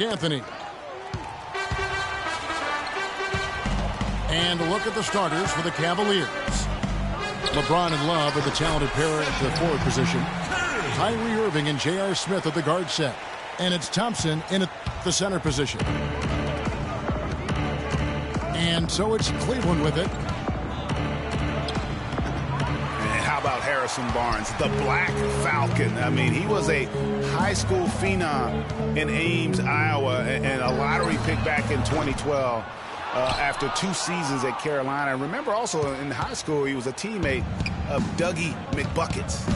Anthony. And a look at the starters for the Cavaliers. LeBron and Love are the talented pair at the forward position. Kyrie Irving and J.R. Smith at the guard set. And it's Thompson in the center position. And so it's Cleveland with it. And how about Harrison Barnes, the Black Falcon? I mean, he was a high school phenom in Ames, Iowa, and a lottery pick back in 2012 after 2 seasons at Carolina. Remember also in high school, he was a teammate of Dougie McBuckets.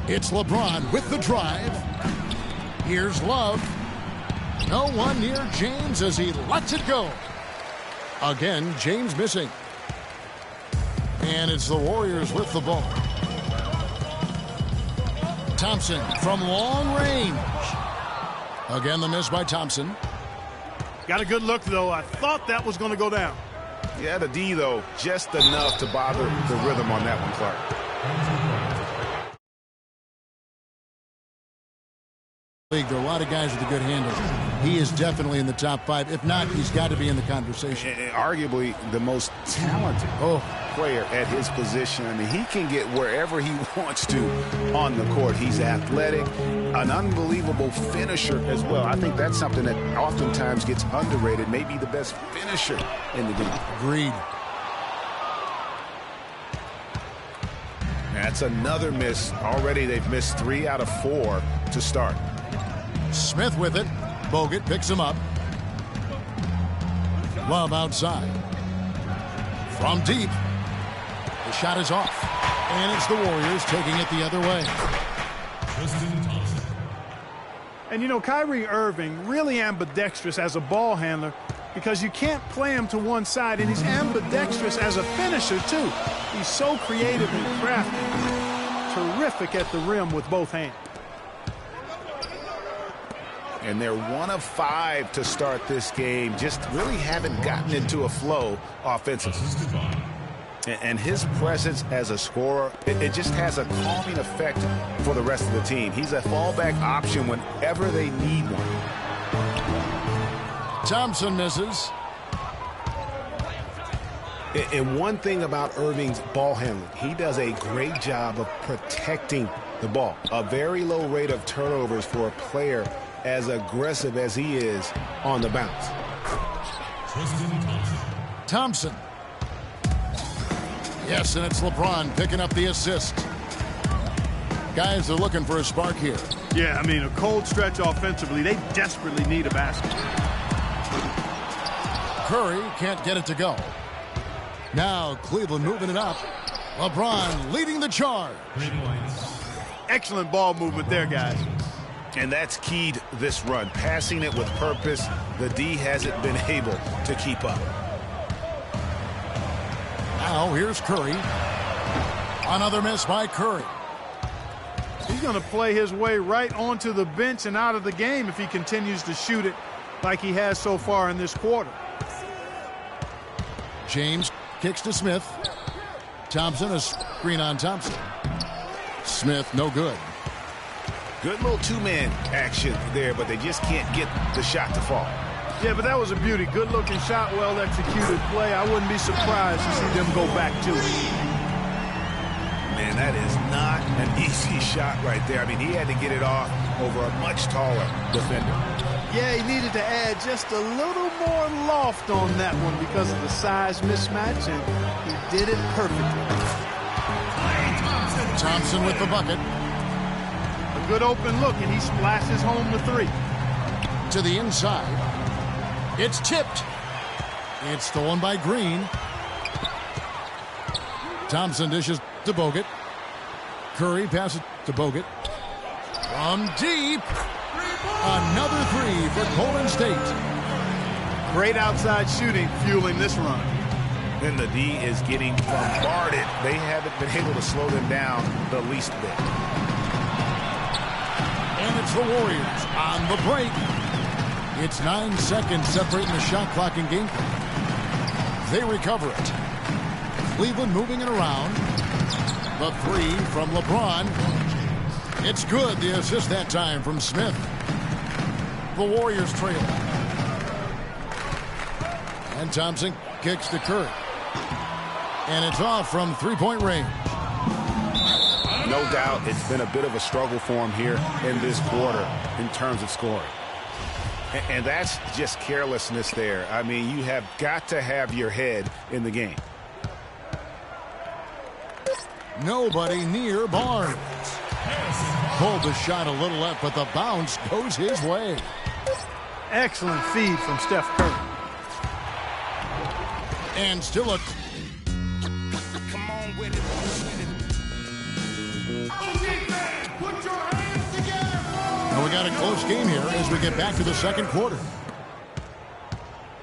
It's LeBron with the drive. Here's Love. No one near James as he lets it go. Again, James missing. And it's the Warriors with the ball. Thompson from long range. Again, the miss by Thompson. Got a good look, though. I thought that was going to go down. Yeah, the D, though, just enough to bother the rhythm on that one, Clark. There are a lot of guys with a good handle. He is definitely in the top 5. If not, he's got to be in the conversation. And arguably the most talented player at his position. I mean, he can get wherever he wants to on the court. He's athletic, an unbelievable finisher as well. I think that's something that oftentimes gets underrated. Maybe the best finisher in the game. Agreed. That's another miss. Already they've missed 3 out of 4 to start. Smith with it. Bogut picks him up. Love outside. From deep. The shot is off. And it's the Warriors taking it the other way. And, you know, Kyrie Irving really ambidextrous as a ball handler because you can't play him to one side, and he's ambidextrous as a finisher, too. He's so creative and crafty. Terrific at the rim with both hands. And they're 1 of 5 to start this game. Just really haven't gotten into a flow offensively. And his presence as a scorer, it just has a calming effect for the rest of the team. He's a fallback option whenever they need one. Thompson misses. And one thing about Irving's ball handling, he does a great job of protecting the ball. A very low rate of turnovers for a player as aggressive as he is on the bounce. Thompson. Yes, and it's LeBron picking up the assist. Guys are looking for a spark here. Yeah, I mean, a cold stretch offensively. They desperately need a basket. Curry can't get it to go. Now Cleveland moving it up. LeBron leading the charge. Excellent ball movement there, guys. And that's keyed this run. Passing it with purpose. The D hasn't been able to keep up. Now here's Curry. Another miss by Curry. He's going to play his way right onto the bench and out of the game if he continues to shoot it like he has so far in this quarter. James kicks to Smith. Thompson, a screen on Thompson. Smith, no good. Good little 2-man action there, but they just can't get the shot to fall. Yeah, but that was a beauty. Good-looking shot, well-executed play. I wouldn't be surprised to see them go back to it. Man, that is not an easy shot right there. I mean, he had to get it off over a much taller defender. Yeah, he needed to add just a little more loft on that one because of the size mismatch, and he did it perfectly. Thompson with the bucket. A good open look, and he splashes home the 3. To the inside. It's tipped. It's stolen by Green. Thompson dishes to Bogut. Curry passes to Bogut. From deep. Another 3 for Golden State. Great outside shooting fueling this run. Then the D is getting bombarded. They haven't been able to slow them down the least bit. And it's the Warriors on the break. It's 9 seconds separating the shot clock and game clock. They recover it. Cleveland moving it around. The 3 from LeBron. It's good. The assist that time from Smith. The Warriors trail. And Thompson kicks to Curry. And it's off from three-point range. No doubt it's been a bit of a struggle for him here in this quarter in terms of scoring. And that's just carelessness there. I mean, you have got to have your head in the game. Nobody near Barnes. Pulled the shot a little left, but the bounce goes his way. Excellent feed from Steph Curry. And still a... Come on with it. Put your hands together. And we got a close game here as we get back to the second quarter.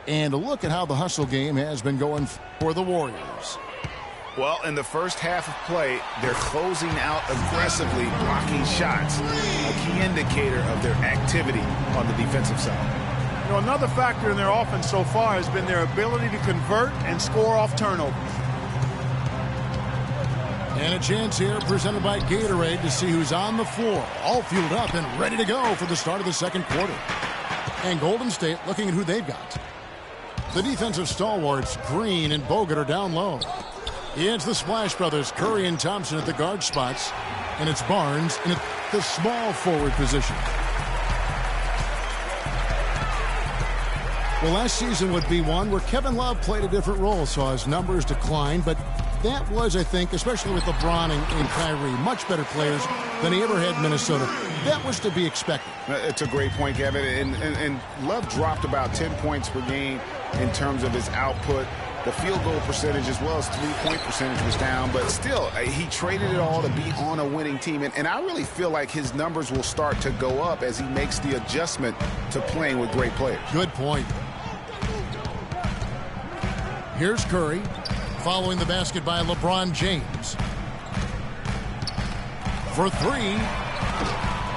And a look at how the hustle game has been going for the Warriors. Well, in the first half of play, they're closing out aggressively, blocking shots, a key indicator of their activity on the defensive side. You know, another factor in their offense so far has been their ability to convert and score off turnovers. And a chance here presented by Gatorade to see who's on the floor, all fueled up and ready to go for the start of the second quarter. And Golden State looking at who they've got. The defensive stalwarts, Green and Bogut, are down low. It's the Splash Brothers, Curry and Thompson at the guard spots. And it's Barnes in the small forward position. Well, last season would be one where Kevin Love played a different role, saw his numbers decline, but that was, I think, especially with LeBron and Kyrie, much better players than he ever had in Minnesota. That was to be expected. It's a great point, Kevin. And Love dropped about 10 points per game in terms of his output. The field goal percentage as well as three-point percentage was down, but still, he traded it all to be on a winning team. And I really feel like his numbers will start to go up as he makes the adjustment to playing with great players. Good point. Here's Curry, following the basket by LeBron James. For three.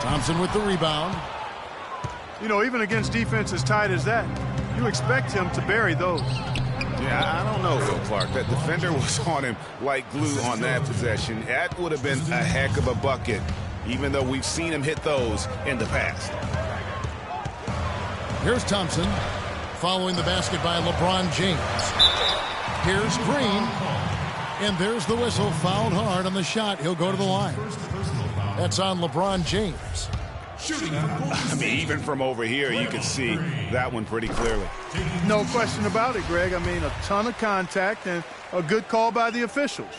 Thompson with the rebound. You know, even against defense as tight as that, you expect him to bury those. Yeah, I don't know, Phil Clark. That defender was on him like glue on that possession. That would have been a heck of a bucket, even though we've seen him hit those in the past. Here's Thompson, following the basket by LeBron James. Here's Green, and there's the whistle. Fouled hard on the shot. He'll go to the line. That's on LeBron James. I mean, even from over here, you can see that one pretty clearly. No question about it, Greg. I mean, a ton of contact and a good call by the officials.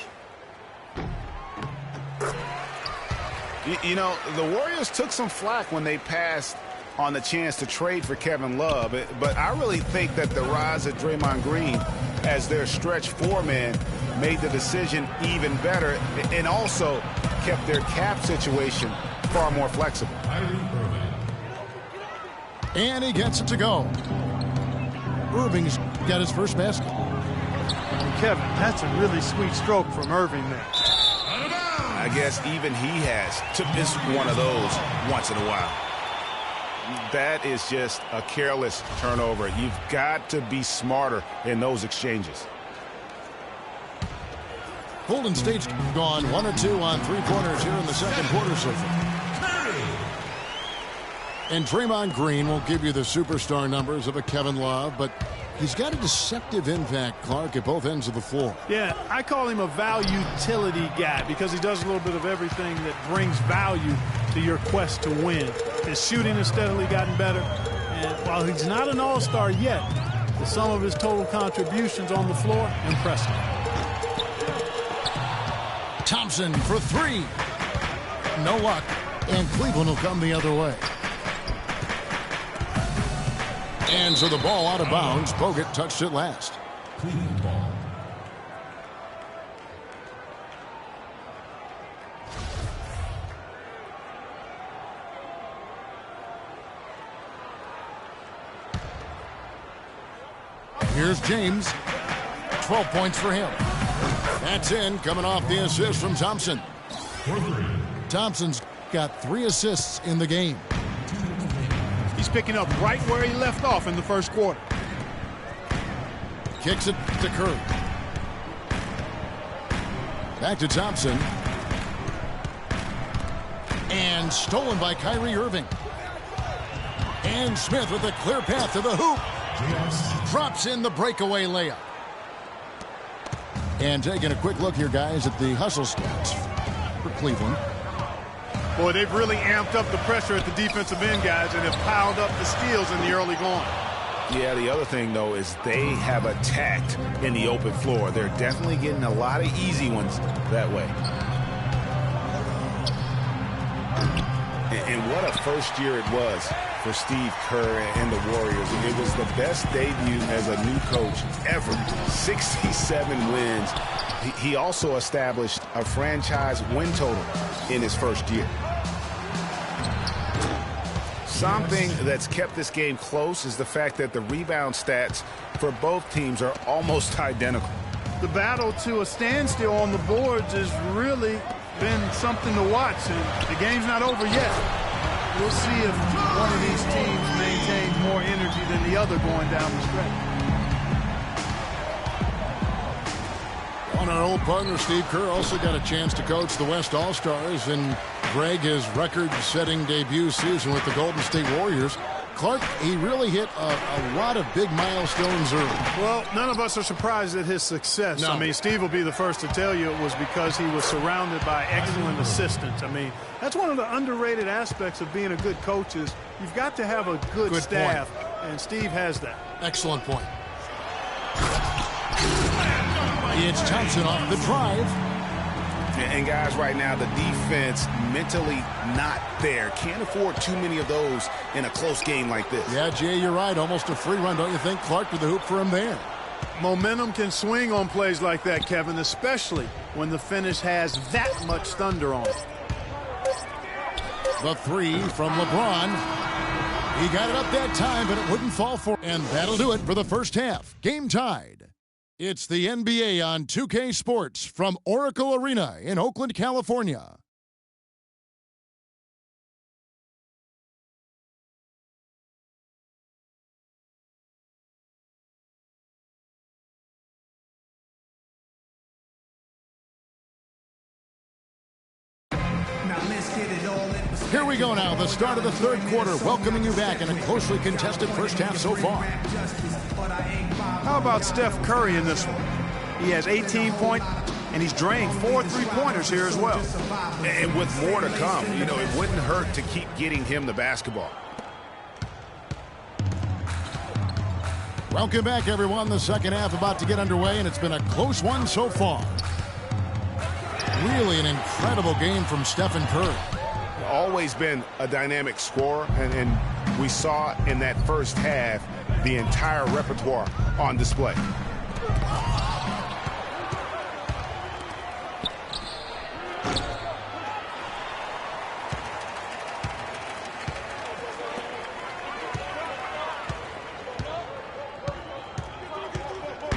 You know, the Warriors took some flack when they passed on the chance to trade for Kevin Love, but I really think that the rise of Draymond Green as their stretch four-man made the decision even better and also kept their cap situation far more flexible. And he gets it to go. Irving's got his first basket. Kevin, that's a really sweet stroke from Irving there. I guess even he has to miss one of those once in a while. That is just a careless turnover. You've got to be smarter in those exchanges. Golden State's gone 1 or 2 on three-pointers here in the second quarter so far. And Draymond Green won't give you the superstar numbers of a Kevin Love, but he's got a deceptive impact, Clark, at both ends of the floor. Yeah, I call him a value-utility guy because he does a little bit of everything that brings value to your quest to win. His shooting has steadily gotten better, and while he's not an all-star yet, the sum of his total contributions on the floor, impressive. Thompson for three. No luck, and Cleveland will come the other way. And so the ball out of bounds. Bogut touched it last. Cleveland ball. Here's James. 12 points for him. That's in, coming off the assist from Thompson. Thompson's got 3 assists in the game. He's picking up right where he left off in the first quarter. Kicks it to Curry. Back to Thompson. And stolen by Kyrie Irving. And Smith with a clear path to the hoop. Drops in the breakaway layup. And taking a quick look here, guys, at the hustle stats for Cleveland. Boy, they've really amped up the pressure at the defensive end, guys, and have piled up the steals in the early going. Yeah, the other thing, though, is they have attacked in the open floor. They're definitely getting a lot of easy ones that way. And what a first year it was for Steve Kerr and the Warriors. It was the best debut as a new coach ever. 67 wins. He also established a franchise win total in his first year. Something that's kept this game close is the fact that the rebound stats for both teams are almost identical. The battle to a standstill on the boards has really been something to watch, and the game's not over yet. We'll see if one of these teams maintains more energy than the other going down the stretch. On our old partner, Steve Kerr also got a chance to coach the West All-Stars, and Greg, his record-setting debut season with the Golden State Warriors. Clark, he really hit a lot of big milestones early. Well, none of us are surprised at his success. No. I mean, Steve will be the first to tell you it was because he was surrounded by excellent assistants. I mean, that's one of the underrated aspects of being a good coach is you've got to have a good staff, and Steve has that. Excellent point. It's Thompson off the drive. And guys, right now, the defense mentally not there. Can't afford too many of those in a close game like this. Yeah, Jay, you're right. Almost a free run, don't you think? Clark with the hoop for him there. Momentum can swing on plays like that, Kevin, especially when the finish has that much thunder on it. The three from LeBron. He got it up that time, but it wouldn't fall for him. And that'll do it for the first half. Game tied. It's the NBA on 2K Sports from Oracle Arena in Oakland, California. Here we go now, the start of the third quarter, welcoming you back in a closely contested first half so far. How about Steph Curry in this one? He has 18 points, and he's drained 4 3-pointers here as well. And with more to come, you know, it wouldn't hurt to keep getting him the basketball. Welcome back, everyone. The second half about to get underway, and it's been a close one so far. Really an incredible game from Stephen Curry. Always been a dynamic scorer, and we saw in that first half the entire repertoire on display.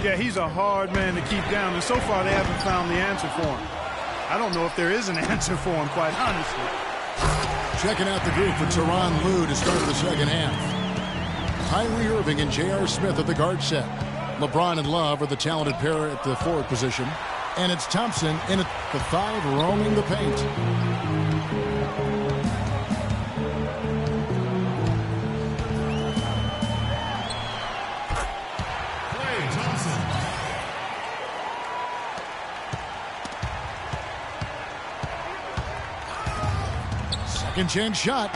Yeah, he's a hard man to keep down, and so far they haven't found the answer for him. I don't know if there is an answer for him, quite honestly. Checking out the group for Tyronn Lue to start the second half. Kyrie Irving and J.R. Smith at the guard set. LeBron and Love are the talented pair at the forward position. And it's Thompson in at the 5 roaming the paint. Klay Thompson. Second chance shot.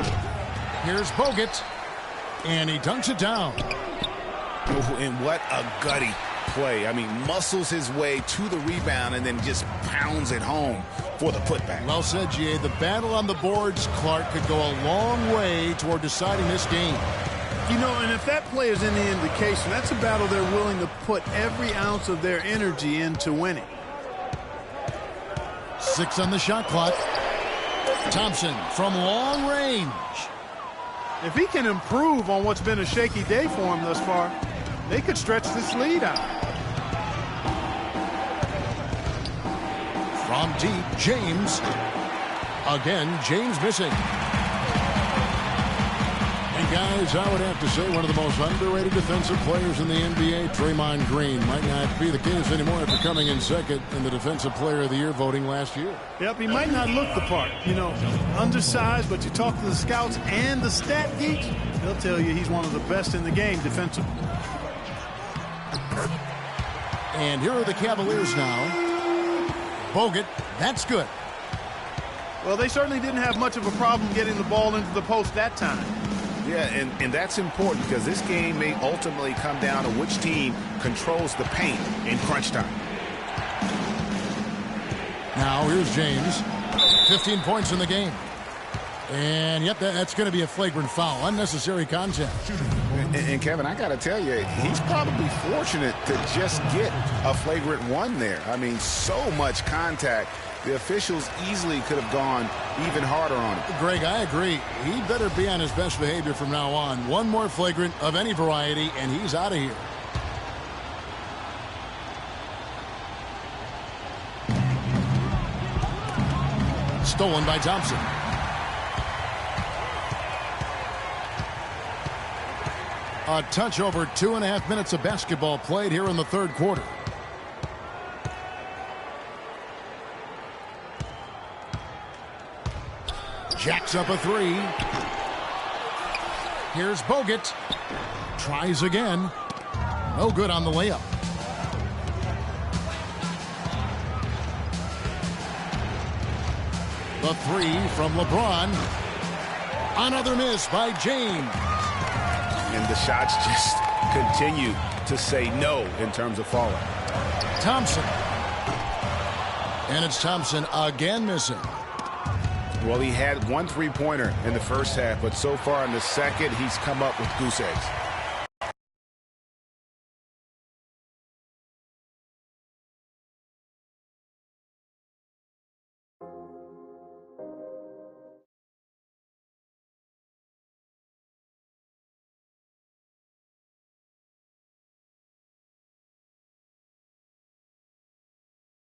Here's Bogut. And he dunks it down. Oh, and what a gutty play. I mean, muscles his way to the rebound and then just pounds it home for the putback. Well said, G.A. The battle on the boards, Clark, could go a long way toward deciding this game. You know, and if that play is any indication, that's a battle they're willing to put every ounce of their energy into winning. 6 on the shot clock. Thompson from long range. If he can improve on what's been a shaky day for him thus far, they could stretch this lead out. From deep, James. Again, James missing. And guys, I would have to say one of the most underrated defensive players in the NBA, Draymond Green, might not be the case anymore after coming in second in the Defensive Player of the Year voting last year. Yep, he might not look the part. You know, undersized, but you talk to the scouts and the stat geeks, They'll tell you he's one of the best in the game defensively. And here are the Cavaliers now. Bogut, that's good. Well, they certainly didn't have much of a problem getting the ball into the post that time. Yeah, and that's important because this game may ultimately come down to which team controls the paint in crunch time. Now here's James. 15 points in the game. And yep, that's going to be a flagrant foul. Unnecessary contact. And Kevin, I got to tell you, he's probably fortunate to just get a flagrant one there. I mean, so much contact. The officials easily could have gone even harder on him. Greg, I agree. He better be on his best behavior from now on. One more flagrant of any variety, and he's out of here. Stolen by Thompson. A touch over 2.5 minutes of basketball played here in the third quarter. Jacks up a three. Here's Bogut. Tries again. No good on the layup. The three from LeBron. Another miss by James. And the shots just continue to say no in terms of falling. Thompson. And it's Thompson again missing. Well, he had one three-pointer in the first half, but so far in the second, he's come up with goose eggs.